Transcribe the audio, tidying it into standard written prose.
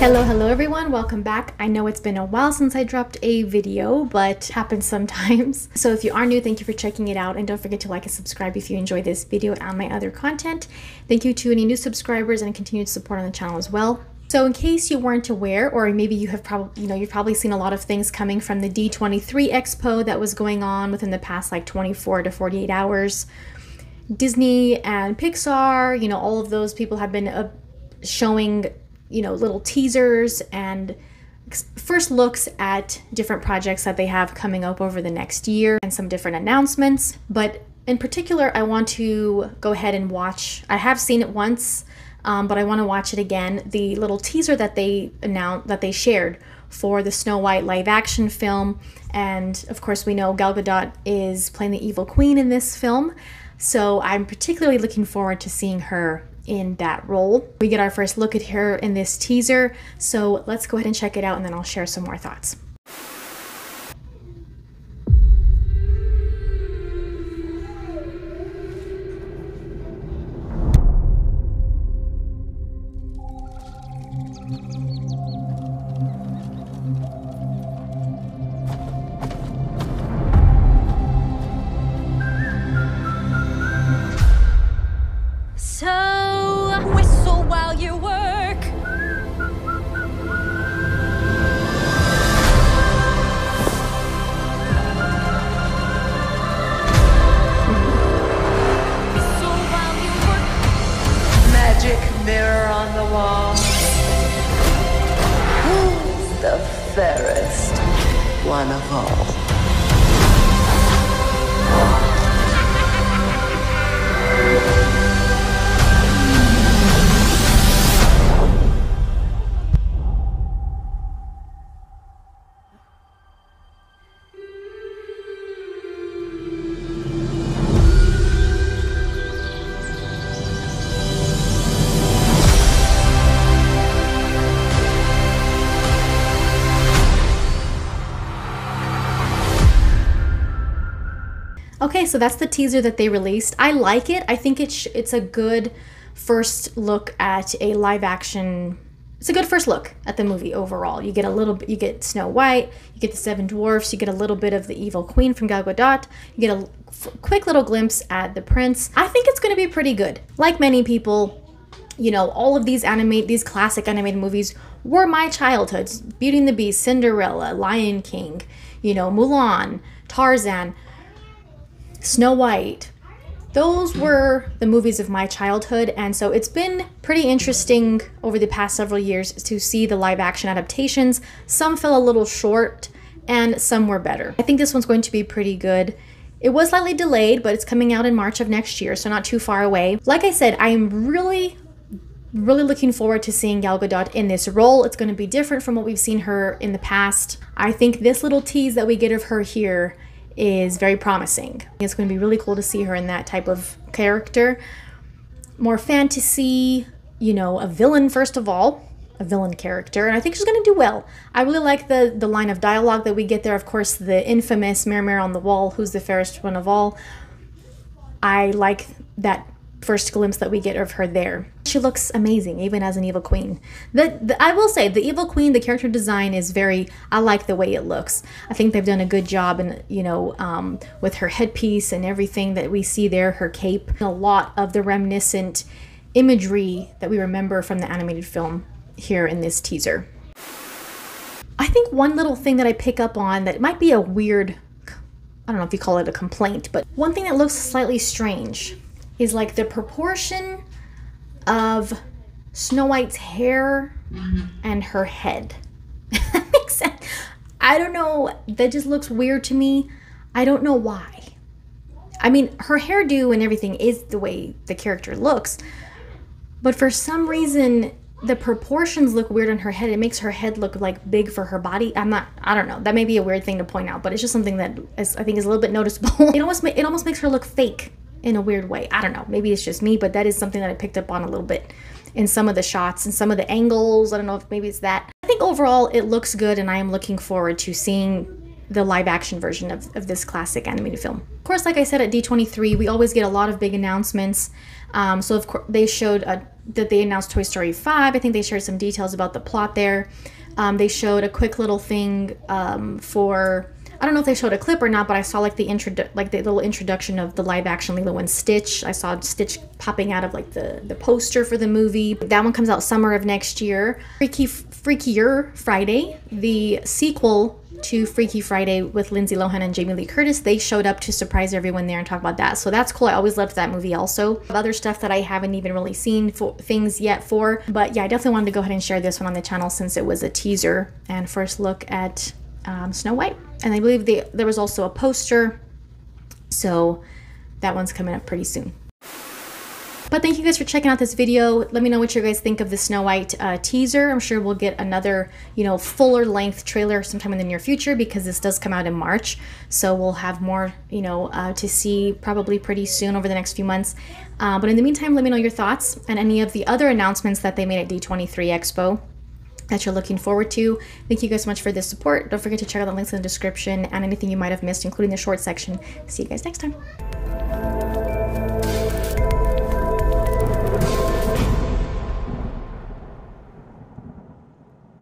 Hello everyone, welcome back. I know it's been a while since I dropped a video, but happens sometimes. So if you are new, thank you for checking it out, and don't forget to like and subscribe if you enjoy this video and my other content. Thank you to any new subscribers and continued support on the channel as well. So in case you weren't aware, or maybe you have you've probably seen a lot of things coming from the D23 Expo that was going on within the past like 24 to 48 hours. Disney and Pixar, all of those people have been showing little teasers and first looks at different projects that they have coming up over the next year and some different announcements. But in particular, I want to go ahead and watch. I have seen it once, but I want to watch it again. The little teaser that they announced, that they shared for the Snow White live action film. And of course, we know Gal Gadot is playing the evil queen in this film. So I'm particularly looking forward to seeing her in that role. We get our first look at her in this teaser, so let's go ahead and check it out and then I'll share some more thoughts. Whistle while you work. Whistle while you work. Magic mirror on the wall. Who's the fairest one of all? Okay, so that's the teaser that they released. I like it. I think it's a good first look at a live action. It's a good first look at the movie overall. You get you get Snow White, you get the Seven Dwarfs, you get a little bit of the evil queen from Gal Gadot, you get a quick little glimpse at the prince. I think it's going to be pretty good. Like many people, all of these classic animated movies were my childhood. Beauty and the Beast, Cinderella, Lion King, Mulan, Tarzan, Snow White. Those were the movies of my childhood, and so it's been pretty interesting over the past several years to see the live action adaptations. Some fell a little short and some were better. I think this one's going to be pretty good. It was slightly delayed, but it's coming out in March of next year, so not too far away. Like I said, I am really looking forward to seeing Gal Gadot in this role. It's going to be different from what we've seen her in the past. I think this little tease that we get of her here is very promising. It's going to be really cool to see her in that type of character. More fantasy, a villain first of all, a villain character, and I think she's going to do well. I really like the line of dialogue that we get there. Of course, the infamous Mirror, Mirror on the Wall, who's the fairest one of all. I like that first glimpse that we get of her there. She looks amazing, even as an evil queen. I will say, the evil queen, the character design is I like the way it looks. I think they've done a good job in, with her headpiece and everything that we see there, her cape. A lot of the reminiscent imagery that we remember from the animated film here in this teaser. I think one little thing that I pick up on that might be a weird, I don't know if you call it a complaint, but one thing that looks slightly strange is like the proportion of Snow White's hair and her head. That makes sense. I don't know. That just looks weird to me. I don't know why. I mean, her hairdo and everything is the way the character looks, but for some reason, the proportions look weird on her head. It makes her head look like big for her body. I don't know. That may be a weird thing to point out, but it's just something that I think is a little bit noticeable. It almost makes her look fake in a weird way. I don't know, maybe it's just me, but that is something that I picked up on a little bit in some of the shots and some of the angles. I don't know if maybe it's that. I think overall it looks good, and I am looking forward to seeing the live action version of this classic animated film. Of course, like I said, at D23, we always get a lot of big announcements. So of course they showed that they announced Toy Story 5. I think they shared some details about the plot there. They showed a quick little thing for, I don't know if they showed a clip or not, but I saw like the little introduction of the live action Lilo and Stitch. I saw Stitch popping out of like the poster for the movie. That one comes out summer of next year. Freakier Friday, the sequel to Freaky Friday with Lindsay Lohan and Jamie Lee Curtis, they showed up to surprise everyone there and talk about that. So that's cool. I always loved that movie also. Other stuff that I haven't even really seen things yet for. But yeah, I definitely wanted to go ahead and share this one on the channel since it was a teaser and first look at Snow White. And I believe there was also a poster. So that one's coming up pretty soon. But thank you guys for checking out this video. Let me know what you guys think of the Snow White teaser. I'm sure we'll get another, fuller length trailer sometime in the near future because this does come out in March. So we'll have more, to see probably pretty soon over the next few months. But in the meantime, let me know your thoughts and any of the other announcements that they made at D23 Expo that you're looking forward to. Thank you guys so much for this support. Don't forget to check out the links in the description and anything you might have missed, including the short section. See you guys next time.